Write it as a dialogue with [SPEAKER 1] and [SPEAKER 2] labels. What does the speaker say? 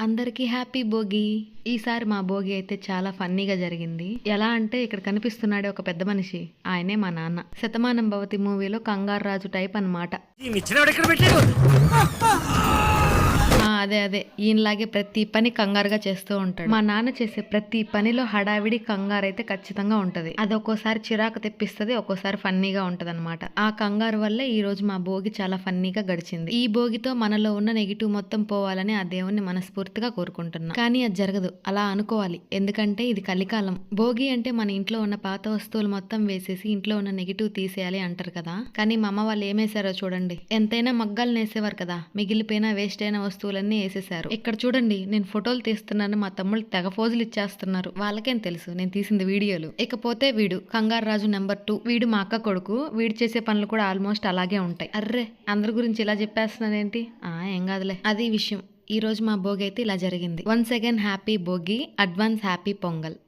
[SPEAKER 1] అందరికీ హ్యాపీ భోగి. ఈసారి మా భోగి అయితే చాలా ఫన్నీగా జరిగింది. ఎలా అంటే ఇక్కడ కనిపిస్తున్నాడే ఒక పెద్ద మనిషి, ఆయనే మా నాన్న. శతమానం భవతి మూవీలో కంగారు రాజు టైప్ అన్నమాట. అదే ఈయనలాగే ప్రతి పని కంగారుగా చేస్తూ ఉంటాడు. మా నాన్న చేసే ప్రతి పనిలో హడావిడి కంగారు అయితే ఖచ్చితంగా ఉంటది. అది ఒక్కోసారి చిరాకు తెప్పిస్తుంది, ఒక్కోసారి ఫన్నీగా ఉంటది అనమాట. ఆ కంగారు వల్లే ఈ రోజు మా భోగి చాలా ఫన్నీగా గడిచింది. ఈ భోగితో మనలో ఉన్న నెగిటివ్ మొత్తం పోవాలని ఆ దేవుణ్ణి మనస్ఫూర్తిగా కోరుకుంటున్నా. కానీ అది జరగదు, అలా అనుకోవాలి. ఎందుకంటే ఇది కలికాలం. భోగి అంటే మన ఇంట్లో ఉన్న పాత వస్తువులు మొత్తం వేసేసి ఇంట్లో ఉన్న నెగిటివ్ తీసేయాలి అంటారు కదా. కానీ మా అమ్మ వాళ్ళు ఏమేశారో చూడండి. ఎంతైనా మగ్గాలు నేసేవారు కదా, మిగిలిపోయిన వేస్ట్ అయిన వస్తువులన్నీ వేసేసారు. ఇక్కడ చూడండి, నేను ఫోటోలు తీస్తున్నాను, మా తమ్ముళ్ళు తెగ ఫోజులు ఇచ్చేస్తున్నారు. వాళ్ళకేం తెలుసు నేను తీసింది వీడియోలు. ఇకపోతే వీడు కంగారు రాజు నెంబర్ 2. వీడు మా అక్క కొడుకు. వీడు చేసే పనులు కూడా ఆల్మోస్ట్ అలాగే ఉంటాయి. అర్రే, అందరి గురించి ఇలా చెప్పేస్తున్నానేంటి? ఏం కాదులే. అది విషయం. ఈ రోజు మా భోగి అయితే ఇలా జరిగింది. Once again happy Bhogi, advance happy pongal.